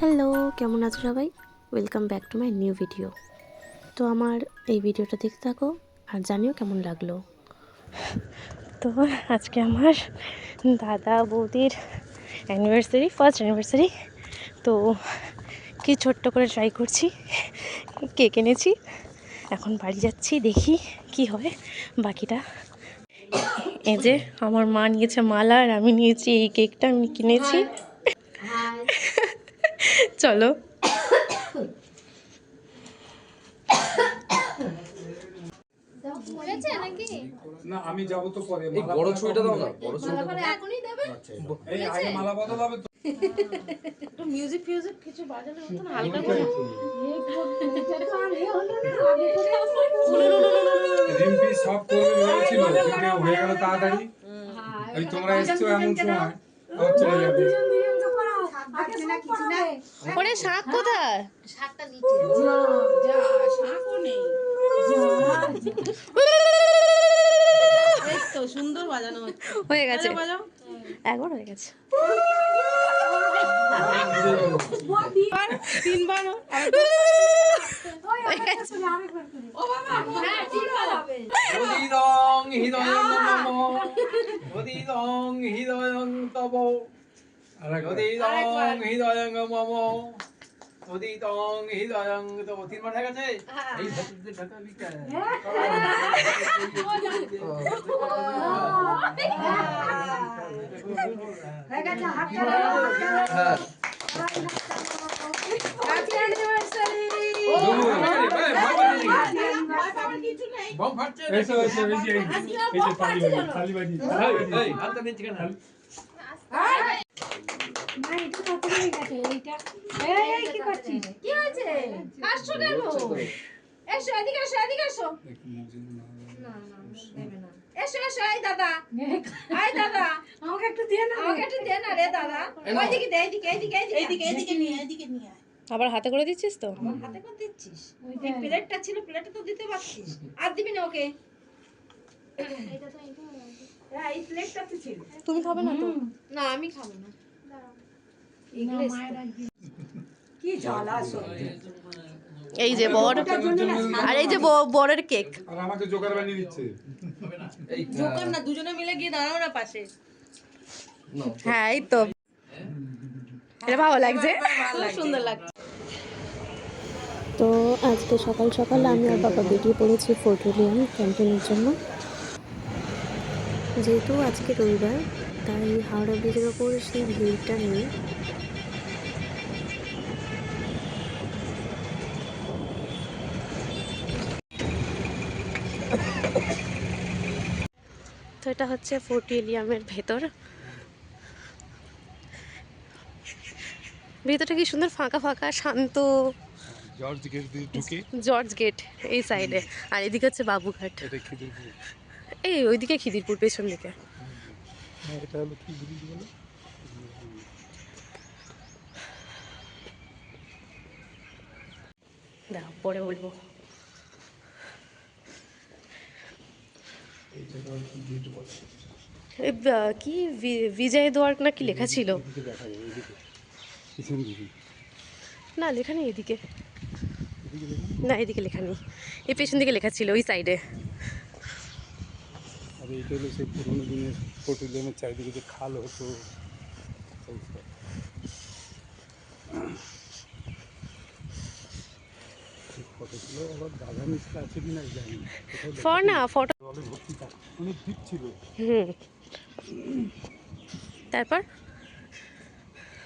Hello, কেমন আছো সবাই? Welcome back to my new video. তো আমার এই ভিডিওটা দেখতে থাকো আর জানিও কেমন লাগলো। তো আজকে আমার দাদা বৌদির অ্যানিভার্সারি, ফার্স্ট অ্যানিভার্সারি। তো কি ছোট্ট করে ট্রাই করছি, কেক এনেছি। এখন বাড়ি যাচ্ছি, দেখি কি হয় বাকিটা। এই যে আমার মা নিয়েছে মালা আর আমি নিয়েছি এই কেকটা, আমি কিনেছি। চলো। না আমি যাব তো পরে এই বড় ছুরিটা দাও না, বড় ছুরিটা দাও। এখনই দেবে। এই আগে মালা বদল হবে তো। একটু মিউজিক ফিউজিক কিছু বাজানোর মতন হালকা করে। রিম্পি সব করবে ভেবেছিল, কিন্তু হয়ে গেল তাড়াতাড়ি। এই তোমরা এসছো এমন সময় আবার চলে যাবে। ওরে শাক কোথায়? শাকটা নিচে যা শাকও নেই। এই তো সুন্দর বাজানো হচ্ছে। হয়ে গেছে, বাজাও একবার হয়ে গেছে। তিনবার ও বাবা হ্যাঁ তিনবার হবে। অদিদং হৃদয়ং নমঃ, অদিদং হৃদয়ং তব, অদিদং হৃদয়ং মম, অদিদং হৃদয়ং তব। তিনবার হয়ে গেছে। এই ভেতরে ঢাকা লিখা হয়ে গেছে হাত চালাও। হ্যাঁ হ্যাপি অ্যানিভার্সারি। বম ফাটছে। এসো এসো, এই যে থালি বাজি। এই হাতটা নিচে কেন? মা এটা কত হয়ে গেছে এইটা। এই কি করছিস? কি হয়েছে? হাসছো কেন? এসো এদিকে এসো এদিকে এসো। না না দেবে না। এসো এসো এই দাদা। এই দাদা আমাকে একটু দে না। আমাকে একটু দে না রে দাদা। ওইদিকে দে এইদিকে এইদিকে এইদিকে এইদিকে নিয়ে এইদিকে নিয়ে। আবার হাতে করে দিচ্ছিস তো? আমার হাতে করে দিচ্ছিস? এই প্লেটটা ছিল, প্লেটটা তো দিতে পারছিস। আর দিবি না ওকে। এটা তো এইটা হ্যাঁ এই প্লেটটা তো ছিল। তুমি খাবে না তো? না আমি খাবো না। কি জ্বালা সত্যি। এই যে বর আর এই যে বরের কেক। আর আমাকে জোগাড় বানিয়ে দিচ্ছে। এই জোকার না, দুজনে মিলে গিয়ে দাঁড়াও না পাশে। হ্যাঁ এই তো, এটা ভালো লাগছে, খুব সুন্দর লাগছে। তো আজকে সকাল সকাল আমি আর বাবা বেরিয়ে পড়েছি ফোর্ট উইলিয়াম ক্যাম্পেইনের জন্য। যেহেতু আজকে রবিবার, তাই হাওড়া ব্রিজের ওপর সেই ভিড়টা নেই। তো এটা হচ্ছে ফোর্ট উইলিয়ামের ভেতর। ভেতরটা কি সুন্দর, ফাঁকা ফাঁকা শান্ত। জর্জ গেট দিয়ে ঢুকে জর্জ গেট এই সাইডে, আর এদিকে হচ্ছে বাবুঘাট। এটা খিদিরপুর। এই ওইদিকে খিদিরপুর পেছন দিকে। এটা হলো কি ব্রিজ বলে? দাও পরে বলবো। এই জায়গা কি গেট বলে? কি বিজয় দ্বার না কি লেখা ছিল? এদিকে দেখা যায়, এদিকে পিছন দিকে। না লেখা নেই এদিকে, এদিকে দেখুন। না এদিকে লেখা নেই, এই পেছন দিকে লেখা ছিল ওই সাইডে। আর এইটা হলো সেই পুরোনো দিনের ফোর্ট উইলিয়ামের চারিদিকে যে খাল হতো। ফটোগুলো আবার বাগান মিশতে আছে কিনা জানি না। ফর না ফটো। জলে ভর্তি থাক, অনেক দ্বীপ ছিল। তারপর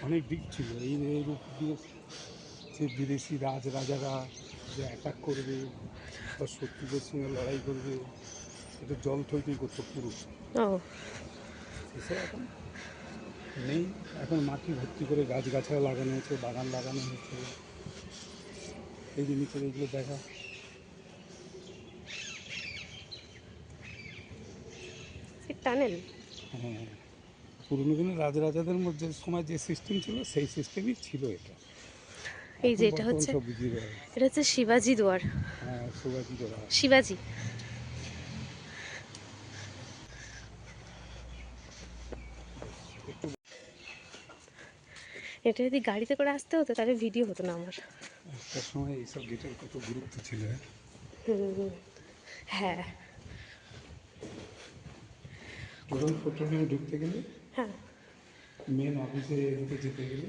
অনেক দিক ছিল। এই রূপ দিয়ে সে বিদেশি রাজারা যে অ্যাটাক করবে বা শত্রুদের সঙ্গে লড়াই করবে, এটা জল থই করতো পুরো। ও এসব এখন নেই। এখন মাটি ভর্তি করে গাছগাছড়া লাগানো হয়েছে, বাগান লাগানো হয়েছে। এই যে নিচে এইগুলো দেখা, টানেল। হ্যাঁ, পুরোনো দিনের রাজাদের মধ্যে সময় যে সিস্টেম ছিল সেই সিস্টেমই ছিল এটা। এই যে এখন এটা বর্তমান হচ্ছে, সব বুঝিয়ে দেওয়া হয়েছে। এটা হচ্ছে শিবাজি দুয়ার। হ্যাঁ, শিবাজি দেওয়া হয়। শিবাজি। এটা যদি গাড়িতে করে আসতে হতো তাহলে ভিডিও হতো না আমার। একটা সময় এইসব গেটের কত গুরুত্ব ছিল। হুম, হ্যাঁ প্রথম ফটো রুমে ঢুকতে গেলে, হ্যাঁ মেন অফিসে এদিকে যেতে গেলে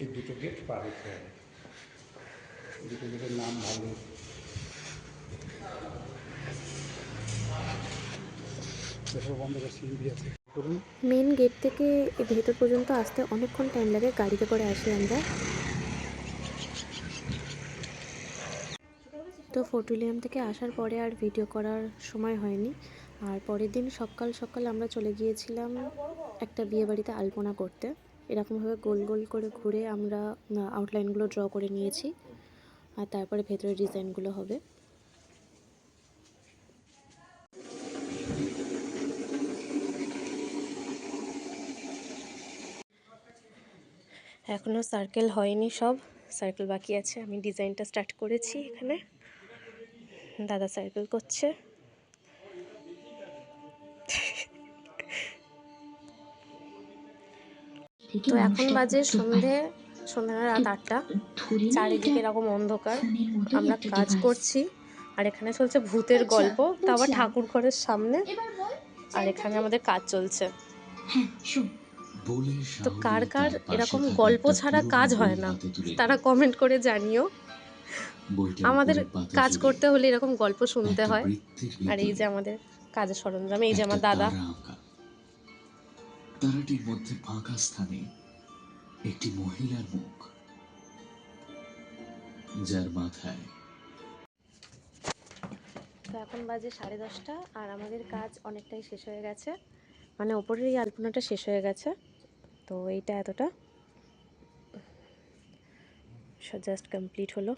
এই দুটো গেট পার হতে হবে। দুটো গেটের নাম ভালো। দেখো বন্ধ করে সিঁড়ি আছে। করুন মেন গেট থেকে ভেতর পর্যন্ত আসতে অনেকক্ষণ টাইম লাগে, গাড়িতে করে আসি আমরা। তো ফোর্ট উইলিয়াম থেকে আসার পরে আর ভিডিও করার সময় হয়নি। আর পরের দিন সকাল সকাল আমরা চলে গিয়েছিলাম একটা বিয়েবাড়িতে আলপনা করতে। এরকমভাবে গোল গোল করে ঘুরে আমরা আউটলাইনগুলো ড্র করে নিয়েছি, আর তারপরে ভেতরের ডিজাইনগুলো হবে। এখনও সার্কেল হয়নি, সব সার্কেল বাকি আছে। আমি ডিজাইনটা স্টার্ট করেছি, এখানে দাদা সার্কেল করছে। তো এখন বাজে সন্ধে রাত 8টা। চারিদিকে এরকম অন্ধকার, আমরা কাজ করছি, আর এখানে চলছে ভূতের গল্প, তা আবার ঠাকুর ঘরের সামনে, আর এখানে আমাদের কাজ চলছে। তো কার কার এরকম গল্প ছাড়া কাজ হয় না তারা কমেন্ট করে জানিও। আমাদের কাজ করতে হলে এরকম গল্প শুনতে হয়। আর এই যে আমাদের কাজের সরঞ্জাম, এই যে আমার দাদা। তারাটির মধ্যে ফাঁকা স্থানে একটি মহিলার মুখ, যার মাথায়। তো এখন বাজে 10:30, আর আমাদের কাজ অনেকটাই শেষ হয়ে গেছে, মানে ওপরের এই আলপনাটা শেষ হয়ে গেছে। তো এইটা এতটা জাস্ট কমপ্লিট হলো।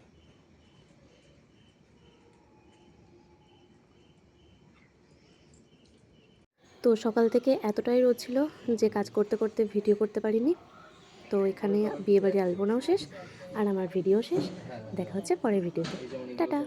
তো সকাল থেকে এতটাই রোদ ছিল যে কাজ করতে করতে ভিডিও করতে পারিনি। তো এখানে বিয়েবাড়ি আলপনাও শেষ আর আমার ভিডিও শেষ। দেখা হচ্ছে পরের ভিডিওতে। টাটা।